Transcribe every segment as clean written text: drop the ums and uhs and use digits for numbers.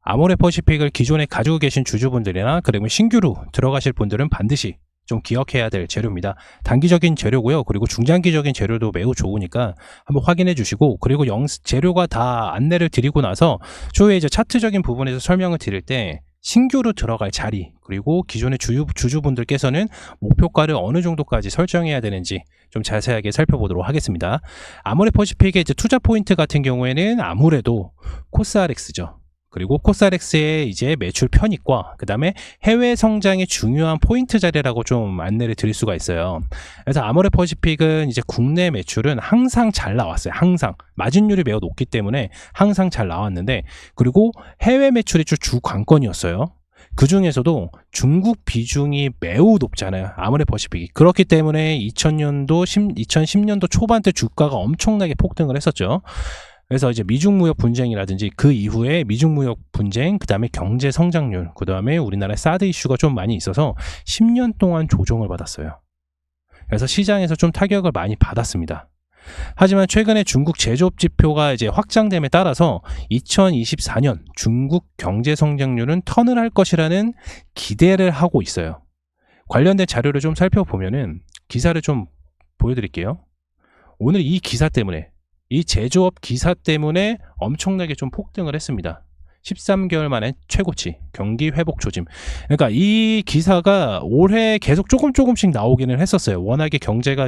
아모레퍼시픽을 기존에 가지고 계신 주주분들이나 그리고 신규로 들어가실 분들은 반드시 좀 기억해야 될 재료입니다. 단기적인 재료고요. 그리고 중장기적인 재료도 매우 좋으니까 한번 확인해 주시고, 그리고 재료가 다 안내를 드리고 나서 추후에 이제 차트적인 부분에서 설명을 드릴 때 신규로 들어갈 자리, 그리고 기존의 주주분들께서는 목표가를 어느 정도까지 설정해야 되는지 좀 자세하게 살펴보도록 하겠습니다. 아모레퍼시픽의 이제 투자 포인트 같은 경우에는 아무래도 코스알엑스죠. 그리고 코스알엑스의 이제 매출 편입과 그 다음에 해외 성장의 중요한 포인트 자리라고 좀 안내를 드릴 수가 있어요. 그래서 아모레퍼시픽은 이제 국내 매출은 항상 잘 나왔어요. 항상 마진율이 매우 높기 때문에 항상 잘 나왔는데, 그리고 해외 매출이 주 관건이었어요. 그 중에서도 중국 비중이 매우 높잖아요, 아모레퍼시픽이. 그렇기 때문에 2010년도 초반 때 주가가 엄청나게 폭등을 했었죠. 그래서 이제 미중무역 분쟁이라든지 그 이후에 미중무역 분쟁, 그 다음에 경제 성장률, 그 다음에 우리나라의 사드 이슈가 좀 많이 있어서 10년 동안 조정을 받았어요. 그래서 시장에서 좀 타격을 많이 받았습니다. 하지만 최근에 중국 제조업 지표가 이제 확장됨에 따라서 2024년 중국 경제 성장률은 턴을 할 것이라는 기대를 하고 있어요. 관련된 자료를 좀 살펴보면은 기사를 좀 보여드릴게요. 오늘 이 기사 때문에, 이 제조업 기사 때문에 엄청나게 좀 폭등을 했습니다. 13개월 만에 최고치, 경기 회복 조짐. 그러니까 이 기사가 올해 계속 조금씩 나오기는 했었어요. 워낙에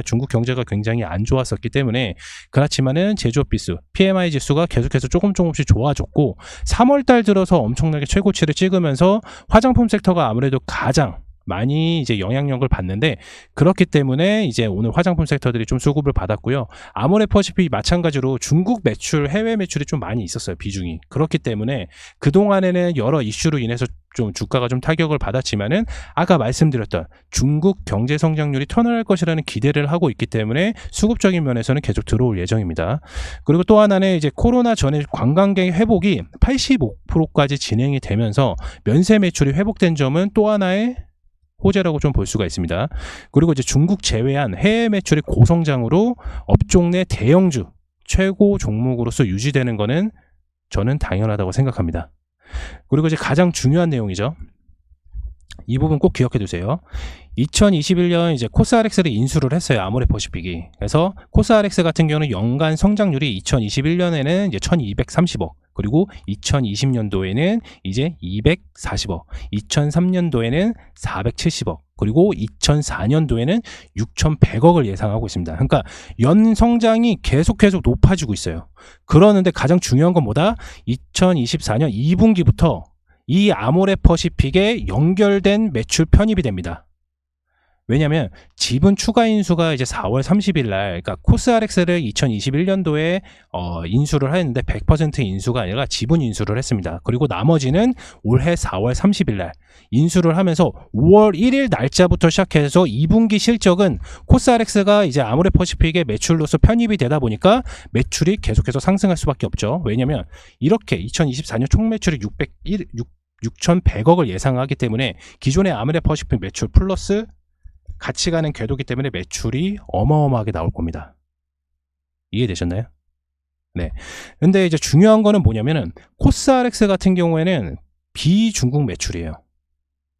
중국 경제가 굉장히 안 좋았었기 때문에. 그렇지만은 제조업 지수, PMI 지수가 계속해서 조금씩 좋아졌고, 3월달 들어서 엄청나게 최고치를 찍으면서 화장품 섹터가 아무래도 가장 많이 이제 영향력을 받는데, 그렇기 때문에 이제 오늘 화장품 섹터들이 좀 수급을 받았고요. 아모레퍼시픽 마찬가지로 중국 매출, 해외 매출이 좀 많이 있었어요, 비중이. 그렇기 때문에 그동안에는 여러 이슈로 인해서 좀 주가가 좀 타격을 받았지만은, 아까 말씀드렸던 중국 경제 성장률이 턴을 할 것이라는 기대를 하고 있기 때문에 수급적인 면에서는 계속 들어올 예정입니다. 그리고 또 하나는 이제 코로나 전에 관광객 회복이 85%까지 진행이 되면서 면세 매출이 회복된 점은 또 하나의 호재라고 좀 볼 수가 있습니다. 그리고 이제 중국 제외한 해외 매출이 고성장으로 업종 내 대형주 최고 종목으로서 유지되는 거는 저는 당연하다고 생각합니다. 그리고 이제 가장 중요한 내용이죠. 이 부분 꼭 기억해 두세요. 2021년 이제 코스알엑스를 인수를 했어요, 아모레퍼시픽이. 그래서 코스알엑스 같은 경우는 연간 성장률이 2021년에는 이제 1230억, 그리고 2020년도에는 이제 240억, 2003년도에는 470억, 그리고 2004년도에는 6100억을 예상하고 있습니다. 그러니까 연 성장이 계속 높아지고 있어요. 그러는데 가장 중요한 건 뭐다? 2024년 2분기부터 이 아모레퍼시픽에 연결된 매출 편입이 됩니다. 왜냐하면 지분 추가 인수가 이제 4월 30일 날, 그러니까 코스알엑스를 2021년도에 인수를 했는데 100% 인수가 아니라 지분 인수를 했습니다. 그리고 나머지는 올해 4월 30일 날 인수를 하면서 5월 1일 날짜부터 시작해서 2분기 실적은 코스알엑스가 이제 아모레퍼시픽의 매출로서 편입이 되다 보니까 매출이 계속해서 상승할 수밖에 없죠. 왜냐하면 이렇게 2024년 총 매출이 6,100억을 예상하기 때문에 기존의 아모레퍼시픽 매출 플러스 같이 가는 궤도기 때문에 매출이 어마어마하게 나올 겁니다. 이해되셨나요? 네. 근데 이제 중요한 거는 뭐냐면은 코스알엑스 같은 경우에는 비중국 매출이에요.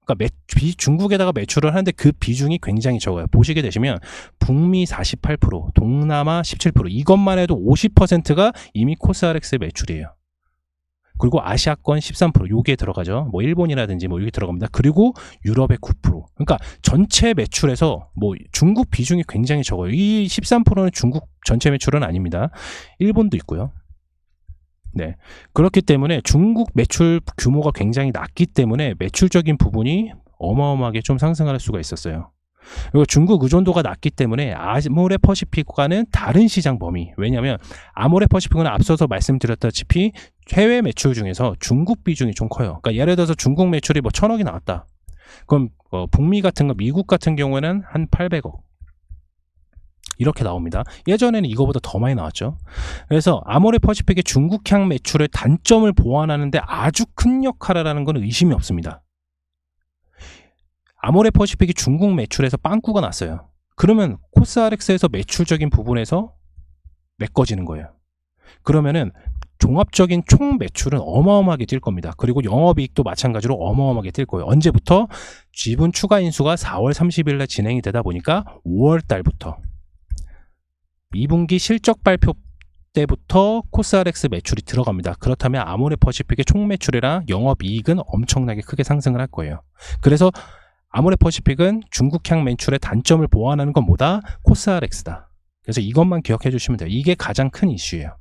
그러니까 비중국에다가 매출을 하는데 그 비중이 굉장히 적어요. 보시게 되시면 북미 48%, 동남아 17%, 이것만 해도 50%가 이미 코스알엑스의 매출이에요. 그리고 아시아권 13%, 여기에 들어가죠. 뭐 일본이라든지 뭐 여기 들어갑니다. 그리고 유럽의 9%. 그러니까 전체 매출에서 뭐 중국 비중이 굉장히 적어요. 이 13%는 중국 전체 매출은 아닙니다. 일본도 있고요. 네. 그렇기 때문에 중국 매출 규모가 굉장히 낮기 때문에 매출적인 부분이 어마어마하게 좀 상승할 수가 있었어요. 그리고 중국 의존도가 낮기 때문에 아모레퍼시픽과는 다른 시장 범위. 왜냐하면 아모레퍼시픽은 앞서서 말씀드렸다시피 해외 매출 중에서 중국 비중이 좀 커요. 그러니까 예를 들어서 중국 매출이 뭐 1000억이 나왔다. 그럼 북미 같은 거, 미국 같은 경우에는 한 800억. 이렇게 나옵니다. 예전에는 이거보다 더 많이 나왔죠. 그래서 아모레퍼시픽의 중국향 매출의 단점을 보완하는데 아주 큰 역할을 하는 건 의심이 없습니다. 아모레퍼시픽이 중국 매출에서 빵꾸가 났어요. 그러면 코스알엑스에서 매출적인 부분에서 메꿔지는 거예요. 그러면은 종합적인 총 매출은 어마어마하게 뛸 겁니다. 그리고 영업이익도 마찬가지로 어마어마하게 뛸 거예요. 언제부터? 지분 추가 인수가 4월 30일에 진행이 되다 보니까 5월 달부터 2분기 실적 발표 때부터 코스알엑스 매출이 들어갑니다. 그렇다면 아모레퍼시픽의 총 매출이랑 영업이익은 엄청나게 크게 상승을 할 거예요. 그래서 아모레퍼시픽은 중국향 매출의 단점을 보완하는 건 뭐다? 코스알엑스다. 그래서 이것만 기억해 주시면 돼요. 이게 가장 큰 이슈예요.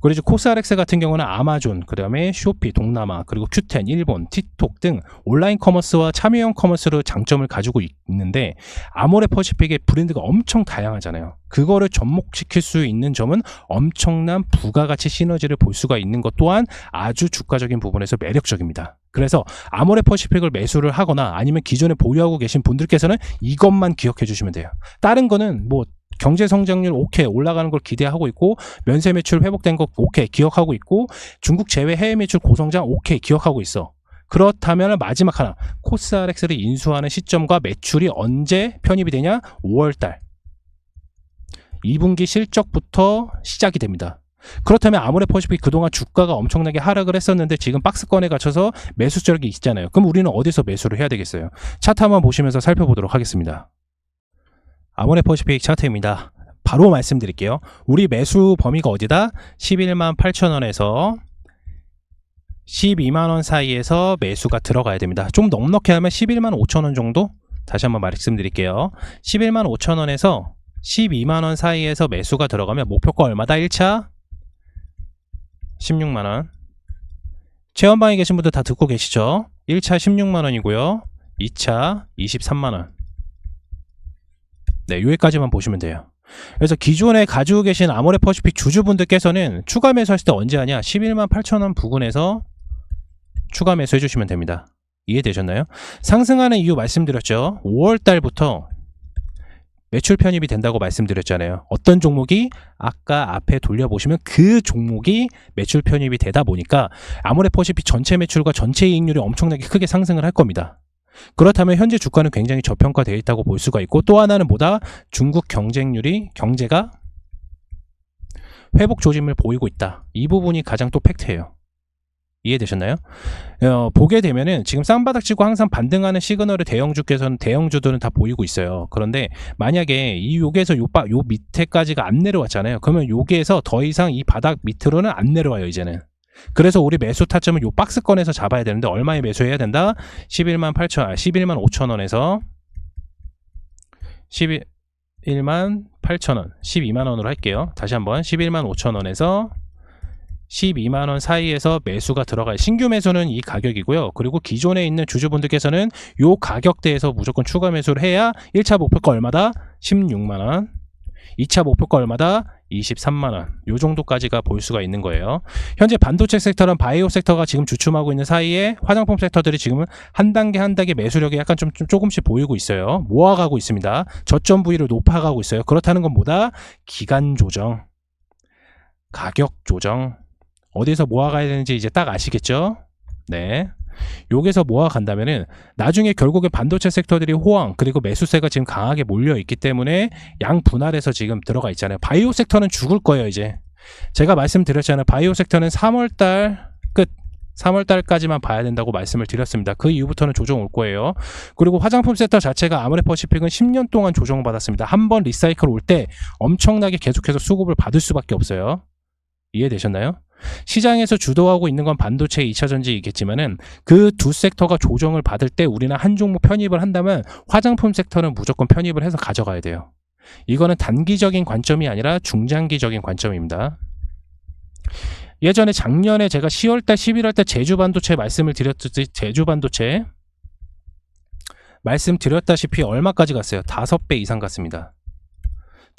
그리고 코스알엑스 같은 경우는 아마존, 그 다음에 쇼피, 동남아, 그리고 큐텐, 일본, 틱톡 등 온라인 커머스와 참여형 커머스로 장점을 가지고 있는데 아모레퍼시픽의 브랜드가 엄청 다양하잖아요. 그거를 접목시킬 수 있는 점은 엄청난 부가가치 시너지를 볼 수가 있는 것 또한 아주 주가적인 부분에서 매력적입니다. 그래서 아모레퍼시픽을 매수를 하거나 아니면 기존에 보유하고 계신 분들께서는 이것만 기억해 주시면 돼요. 다른 거는 뭐 경제 성장률 오케이 올라가는 걸 기대하고 있고 면세 매출 회복된 거 오케이 기억하고 있고 중국 제외 해외 매출 고성장 오케이 기억하고 있어. 그렇다면 마지막 하나 코스알엑스를 인수하는 시점과 매출이 언제 편입이 되냐? 5월달 2분기 실적부터 시작이 됩니다. 그렇다면 아모레퍼시픽 그동안 주가가 엄청나게 하락을 했었는데 지금 박스권에 갇혀서 매수 세력이 있잖아요. 그럼 우리는 어디서 매수를 해야 되겠어요? 차트 한번 보시면서 살펴보도록 하겠습니다. 아모레퍼시픽 차트입니다. 바로 말씀드릴게요. 우리 매수 범위가 어디다? 11만 8천원에서 12만원 사이에서 매수가 들어가야 됩니다. 좀 넉넉히 하면 11만 5천원 정도? 다시 한번 말씀드릴게요. 11만 5천원에서 12만원 사이에서 매수가 들어가면 목표가 얼마다? 1차 16만원. 체험방에 계신 분들 다 듣고 계시죠? 1차 16만원이고요. 2차 23만원. 네, 여기까지만 보시면 돼요. 그래서 기존에 가지고 계신 아모레퍼시픽 주주분들께서는 추가 매수하실 때 언제 하냐? 11만 8천원 부근에서 추가 매수해 주시면 됩니다. 이해되셨나요? 상승하는 이유 말씀드렸죠. 5월 달부터 매출 편입이 된다고 말씀드렸잖아요. 어떤 종목이? 아까 앞에 돌려보시면 그 종목이 매출 편입이 되다 보니까 아모레퍼시픽 전체 매출과 전체 이익률이 엄청나게 크게 상승을 할 겁니다. 그렇다면 현재 주가는 굉장히 저평가되어 있다고 볼 수가 있고 또 하나는 뭐다? 중국 경제가 회복 조짐을 보이고 있다. 이 부분이 가장 또 팩트예요. 이해되셨나요? 보게 되면은 지금 쌍바닥 치고 항상 반등하는 시그널을 대형주들은 다 보이고 있어요. 그런데 만약에 이 여기에서 요 밑에까지가 안 내려왔잖아요. 그러면 여기에서 더 이상 이 바닥 밑으로는 안 내려와요, 이제는. 그래서 우리 매수 타점은 요 박스권에서 잡아야 되는데 얼마에 매수해야 된다? 11만 5천원에서 11만 8천원 12만원으로 할게요. 다시 한번 11만 5천원에서 12만원 사이에서 매수가 들어가요. 신규 매수는 이 가격이고요. 그리고 기존에 있는 주주분들께서는 요 가격대에서 무조건 추가 매수를 해야 1차 목표가 얼마다? 16만원. 2차 목표가 얼마다? 23만원. 요 정도까지가 볼 수가 있는 거예요. 현재 반도체 섹터랑 바이오 섹터가 지금 주춤하고 있는 사이에 화장품 섹터들이 지금은 한 단계 매수력이 약간 좀 조금씩 보이고 있어요. 모아가고 있습니다. 저점 부위를 높아가고 있어요. 그렇다는 건 뭐다? 기간 조정, 가격 조정. 어디서 모아가야 되는지 이제 딱 아시겠죠? 네. 여기서 모아간다면은 나중에 결국에 반도체 섹터들이 호황 그리고 매수세가 지금 강하게 몰려있기 때문에 양 분할해서 지금 들어가 있잖아요. 바이오 섹터는 죽을 거예요. 이제 제가 말씀드렸잖아요. 바이오 섹터는 3월달 끝 3월달까지만 봐야 된다고 말씀을 드렸습니다. 그 이후부터는 조정 올 거예요. 그리고 화장품 섹터 자체가 아모레퍼시픽은 10년 동안 조정을 받았습니다. 한번 리사이클 올 때 엄청나게 계속해서 수급을 받을 수밖에 없어요. 이해되셨나요? 시장에서 주도하고 있는 건 반도체 2차전지이겠지만은 그 두 섹터가 조정을 받을 때 우리는 한 종목 편입을 한다면 화장품 섹터는 무조건 편입을 해서 가져가야 돼요. 이거는 단기적인 관점이 아니라 중장기적인 관점입니다. 예전에 작년에 제가 10월달 11월달 제주반도체 말씀을 드렸듯이 제주반도체 말씀드렸다시피 얼마까지 갔어요? 5배 이상 갔습니다.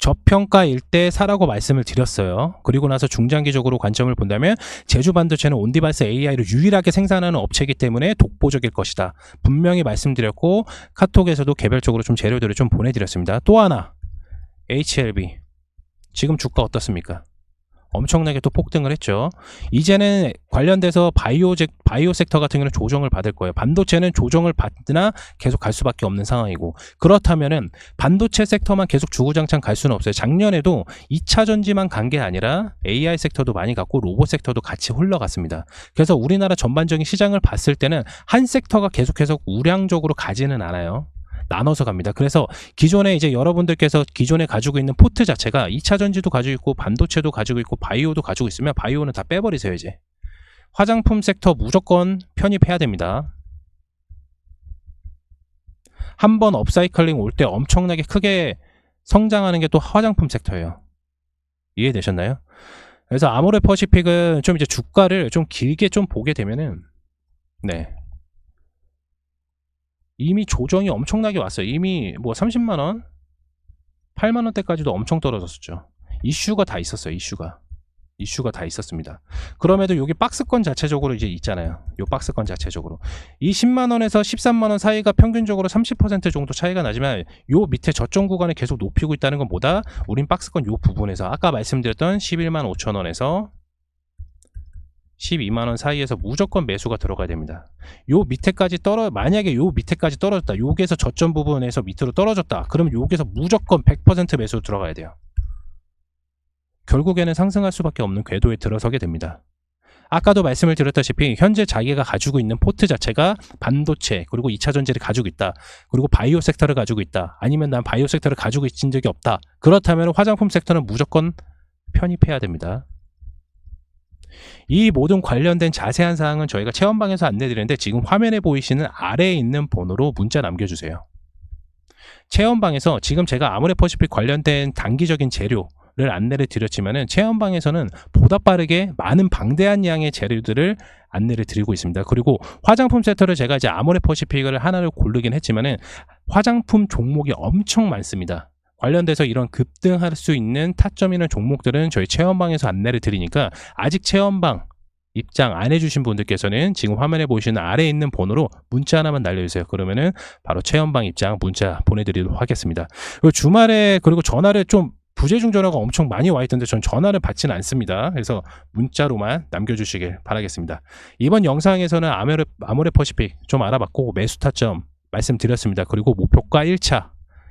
저평가일 때 사라고 말씀을 드렸어요. 그리고 나서 중장기적으로 관점을 본다면 제주반도체는 온디바이스 AI를 유일하게 생산하는 업체이기 때문에 독보적일 것이다. 분명히 말씀드렸고 카톡에서도 개별적으로 좀 재료들을 좀 보내드렸습니다. 또 하나 HLB 지금 주가 어떻습니까? 엄청나게 또 폭등을 했죠. 이제는 관련돼서 바이오 섹터 같은 경우는 조정을 받을 거예요. 반도체는 조정을 받으나 계속 갈 수밖에 없는 상황이고, 그렇다면은 반도체 섹터만 계속 주구장창 갈 수는 없어요. 작년에도 2차 전지만 간 게 아니라 AI 섹터도 많이 갔고 로봇 섹터도 같이 흘러갔습니다. 그래서 우리나라 전반적인 시장을 봤을 때는 한 섹터가 계속해서 우량적으로 가지는 않아요. 나눠서 갑니다. 그래서 기존에 이제 여러분들께서 기존에 가지고 있는 포트 자체가 2차 전지도 가지고 있고 반도체도 가지고 있고 바이오도 가지고 있으면 바이오는 다 빼버리세요. 이제 화장품 섹터 무조건 편입해야 됩니다. 한번 업사이클링 올 때 엄청나게 크게 성장하는 게 또 화장품 섹터예요. 이해되셨나요? 그래서 아모레퍼시픽은 좀 이제 주가를 좀 길게 좀 보게 되면은, 네, 이미 조정이 엄청나게 왔어요. 이미 뭐 30만원, 8만원대까지도 엄청 떨어졌었죠. 이슈가 다 있었어요. 이슈가 다 있었습니다. 그럼에도 여기 박스권 자체적으로 이제 있잖아요. 요 박스권 자체적으로 이 10만원에서 13만원 사이가 평균적으로 30% 정도 차이가 나지만 요 밑에 저점 구간을 계속 높이고 있다는 건 뭐다? 우린 박스권 요 부분에서 아까 말씀드렸던 11만 5천원에서 12만원 사이에서 무조건 매수가 들어가야 됩니다. 요 밑에까지 만약에 요 밑에까지 떨어졌다, 여기에서 저점 부분에서 밑으로 떨어졌다, 그러면 여기서 무조건 100% 매수 들어가야 돼요. 결국에는 상승할 수밖에 없는 궤도에 들어서게 됩니다. 아까도 말씀을 드렸다시피 현재 자기가 가지고 있는 포트 자체가 반도체 그리고 2차 전지를 가지고 있다, 그리고 바이오 섹터를 가지고 있다, 아니면 난 바이오 섹터를 가지고 있은 적이 없다, 그렇다면 화장품 섹터는 무조건 편입해야 됩니다. 이 모든 관련된 자세한 사항은 저희가 체험방에서 안내드리는데 지금 화면에 보이시는 아래에 있는 번호로 문자 남겨주세요. 체험방에서 지금 제가 아모레퍼시픽 관련된 단기적인 재료를 안내를 드렸지만은 체험방에서는 보다 빠르게 많은 방대한 양의 재료들을 안내를 드리고 있습니다. 그리고 화장품 섹터를 제가 이제 아모레퍼시픽을 하나를 고르긴 했지만은 화장품 종목이 엄청 많습니다. 관련돼서 이런 급등할 수 있는 타점 있는 종목들은 저희 체험방에서 안내를 드리니까 아직 체험방 입장 안 해주신 분들께서는 지금 화면에 보이시는 아래에 있는 번호로 문자 하나만 날려주세요. 그러면은 바로 체험방 입장 문자 보내드리도록 하겠습니다. 그리고 주말에 그리고 전화를 좀 부재중 전화가 엄청 많이 와 있던데 전 전화를 받지는 않습니다. 그래서 문자로만 남겨주시길 바라겠습니다. 이번 영상에서는 아모레퍼시픽 좀 알아봤고 매수 타점 말씀드렸습니다. 그리고 목표가 1차,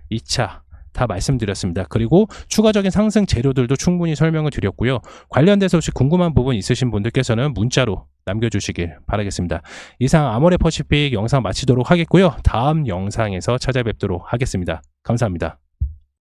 2차 다 말씀드렸습니다. 그리고 추가적인 상승 재료들도 충분히 설명을 드렸고요. 관련돼서 혹시 궁금한 부분 있으신 분들께서는 문자로 남겨주시길 바라겠습니다. 이상 아모레퍼시픽 영상 마치도록 하겠고요. 다음 영상에서 찾아뵙도록 하겠습니다. 감사합니다.